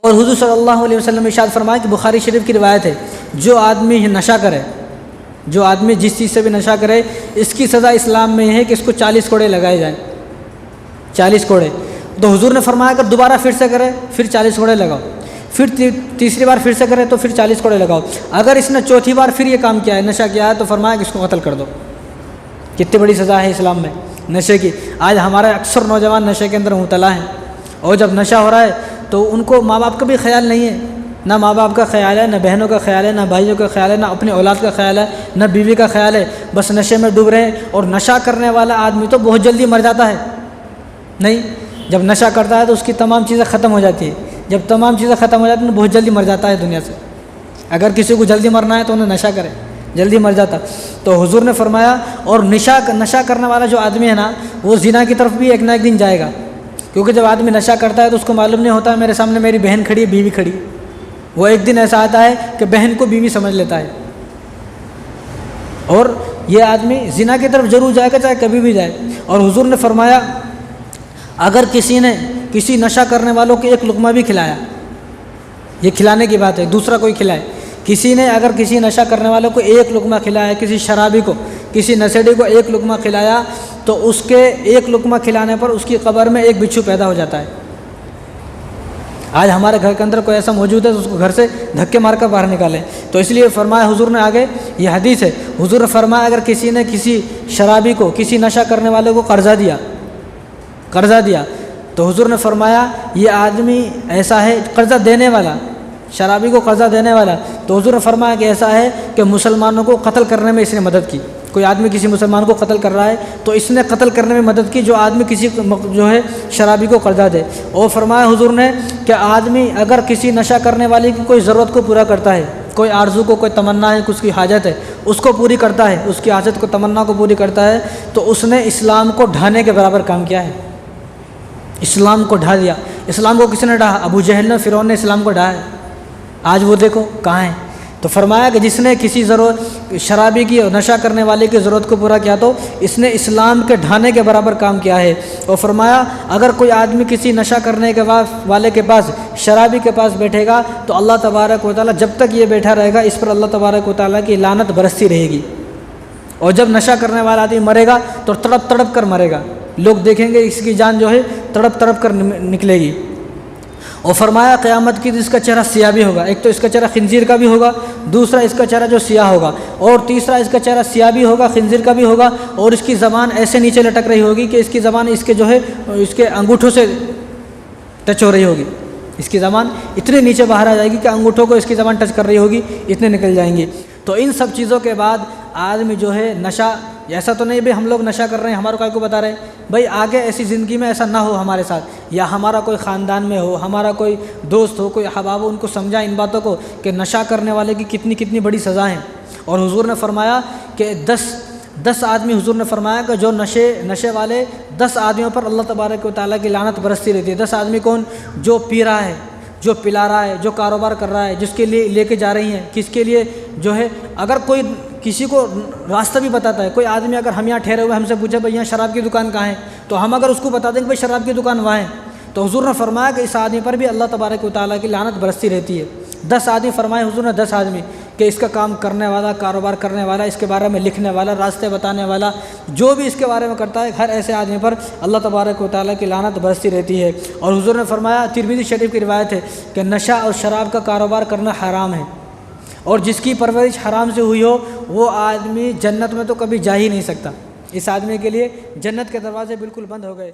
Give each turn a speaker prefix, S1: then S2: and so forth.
S1: اور حضور صلی اللہ علیہ وسلم نے ارشاد فرمایا کہ بخاری شریف کی روایت ہے، جو آدمی نشہ کرے، جو آدمی جس چیز سے بھی نشہ کرے، اس کی سزا اسلام میں ہے کہ اس کو 40 کوڑے لگائے جائیں، 40 کوڑے۔ تو حضور نے فرمایا اگر دوبارہ پھر سے کرے پھر 40 کوڑے لگاؤ، پھر تیسری بار پھر سے کرے تو پھر 40 کوڑے لگاؤ۔ اگر اس نے چوتھی بار پھر یہ کام کیا ہے، نشہ کیا ہے، تو فرمایا کہ اس کو قتل کر دو۔ کتنی بڑی سزا ہے اسلام میں نشے کی۔ آج ہمارے اکثر نوجوان نشے کے اندر مبتلا ہیں، اور جب نشہ ہو رہا ہے تو ان کو ماں باپ کا بھی خیال نہیں ہے، نہ ماں باپ کا خیال ہے، نہ بہنوں کا خیال ہے، نہ بھائیوں کا خیال ہے، نہ اپنی اولاد کا خیال ہے، نہ بیوی کا خیال ہے، بس نشے میں ڈوب رہے ہیں۔ اور نشہ کرنے والا آدمی تو بہت جلدی مر جاتا ہے، نہیں، جب نشہ کرتا ہے تو اس کی تمام چیزیں ختم ہو جاتی ہیں، جب تمام چیزیں ختم ہو جاتی ہیں تو بہت جلدی مر جاتا ہے دنیا سے۔ اگر کسی کو جلدی مرنا ہے تو انہیں نشہ کرے، جلدی مر جاتا۔ تو حضور نے فرمایا، اور نشہ کرنے والا جو آدمی ہے نا، وہ زنا کی طرف بھی ایک نہ ایک دن جائے گا، کیونکہ جب آدمی نشہ کرتا ہے تو اس کو معلوم نہیں ہوتا ہے میرے سامنے میری بہن کھڑی ہے، بیوی کھڑی، وہ ایک دن ایسا آتا ہے کہ بہن کو بیوی سمجھ لیتا ہے، اور یہ آدمی زنا کی طرف ضرور جائے گا، چاہے کبھی بھی جائے۔ اور حضور نے فرمایا اگر کسی نے کسی نشہ کرنے والوں کو ایک لقمہ بھی کھلایا، یہ کھلانے کی بات ہے، دوسرا کوئی کھلائے، کسی نے اگر کسی نشہ کرنے والوں کو ایک لقمہ کھلایا، کسی شرابی کو، کسی نشیڑی کو ایک لقمہ کھلایا، تو اس کے ایک لقمہ کھلانے پر اس کی قبر میں ایک بچھو پیدا ہو جاتا ہے۔ آج ہمارے گھر کے اندر کوئی ایسا موجود ہے تو اس کو گھر سے دھکے مار کر باہر نکالیں۔ تو اس لیے فرمایا حضور نے، آگے یہ حدیث ہے، حضور نے فرمایا اگر کسی نے کسی شرابی کو، کسی نشہ کرنے والے کو قرضہ دیا تو حضور نے فرمایا یہ آدمی ایسا ہے، قرضہ دینے والا، شرابی کو قرضہ دینے والا، تو حضور نے فرمایا کہ ایسا ہے کہ مسلمانوں کو قتل کرنے میں اس نے مدد کی۔ کوئی آدمی کسی مسلمان کو قتل کر رہا ہے تو اس نے قتل کرنے میں مدد کی، جو آدمی کسی جو ہے شرابی کو قرضہ دے۔ اور فرمایا حضور نے کہ آدمی اگر کسی نشہ کرنے والے کی کوئی ضرورت کو پورا کرتا ہے، کوئی آرزو کو، کوئی تمنا ہے، اس کی حاجت ہے، اس کو پوری کرتا ہے، اس کی حاجت کو، تمنا کو پوری کرتا ہے، تو اس نے اسلام کو ڈھانے کے برابر کام کیا ہے، اسلام کو ڈھا دیا۔ اسلام کو کس نے ڈھا؟ ابو جہل نے، فرعون نے اسلام کو ڈھایا۔ آج وہ دیکھو کہاں ہے۔ تو فرمایا کہ جس نے کسی شرابی کی، نشہ کرنے والے کی ضرورت کو پورا کیا تو اس نے اسلام کے ڈھانے کے برابر کام کیا ہے۔ اور فرمایا اگر کوئی آدمی کسی نشہ کرنے کے والے کے پاس، شرابی کے پاس بیٹھے گا تو اللہ تبارک و تعالیٰ جب تک یہ بیٹھا رہے گا اس پر اللہ تبارک و تعالیٰ کی لعنت برستی رہے گی، اور جب نشہ کرنے والا آدمی مرے گا تو تڑپ تڑپ کر مرے گا، لوگ دیکھیں گے اس کی جان جو ہے تڑپ تڑپ کر نکلے گی۔ اور فرمایا قیامت کی اس کا چہرہ سیاہ بھی ہوگا، ایک تو اس کا چہرہ خنزیر کا بھی ہوگا، دوسرا اس کا چہرہ جو سیاہ ہوگا، اور تیسرا اس کا چہرہ سیاہ بھی ہوگا، خنزیر کا بھی ہوگا، اور اس کی زبان ایسے نیچے لٹک رہی ہوگی کہ اس کی زبان اس کے جو ہے اس کے انگوٹھوں سے ٹچ ہو رہی ہوگی، اس کی زبان اتنے نیچے باہر آ جائے گی کہ انگوٹھوں کو اس کی زبان ٹچ کر رہی ہوگی، اتنے نکل جائیں گی۔ تو ان سب چیزوں کے بعد آدمی جو ہے نشہ، ایسا تو نہیں بھائی ہم لوگ نشہ کر رہے ہیں ہمارے کو کو بتا رہے ہیں، بھائی آگے ایسی زندگی میں ایسا نہ ہو ہمارے ساتھ، یا ہمارا کوئی خاندان میں ہو، ہمارا کوئی دوست ہو، کوئی احباب ہو، ان کو سمجھا ان باتوں کو کہ نشہ کرنے والے کی کتنی بڑی سزا ہیں۔ اور حضور نے فرمایا کہ 10 آدمی، حضور نے فرمایا کہ جو نشے والے 10 آدمیوں پر اللہ تبارک و تعالیٰ کی لعنت برستی رہتی ہے۔ 10 آدمی کون؟ جو پی رہا ہے، جو پلا رہا ہے، جو کاروبار کر رہا ہے، جس کے لیے لے کے جا رہی ہیں، کس کے لیے جو ہے، اگر کوئی کسی کو راستہ بھی بتاتا ہے، کوئی آدمی اگر ہم یہاں ٹھہرے ہوئے ہم سے پوچھے بھائی یہاں شراب کی دکان کہاں ہے، تو ہم اگر اس کو بتا دیں کہ بھائی شراب کی دکان وہاں ہے، تو حضور نے فرمایا کہ اس آدمی پر بھی اللہ تبارک و تعالیٰ کی لعنت برستی رہتی ہے۔ 10 آدمی فرمائے حضور نے، 10 آدمی کہ اس کا کام کرنے والا، کاروبار کرنے والا، اس کے بارے میں لکھنے والا، راستے بتانے والا، جو بھی اس کے بارے میں کرتا ہے، ہر ایسے آدمی پر اللہ تبارک و تعالیٰ کی لعنت برستی رہتی ہے۔ اور حضور نے فرمایا، ترمذی شریف کی روایت ہے کہ نشہ اور شراب کا کاروبار کرنا حرام ہے، اور جس کی پرورش حرام سے ہوئی ہو وہ آدمی جنت میں تو کبھی جا ہی نہیں سکتا، اس آدمی کے لیے جنت کے دروازے بالکل بند ہو گئے۔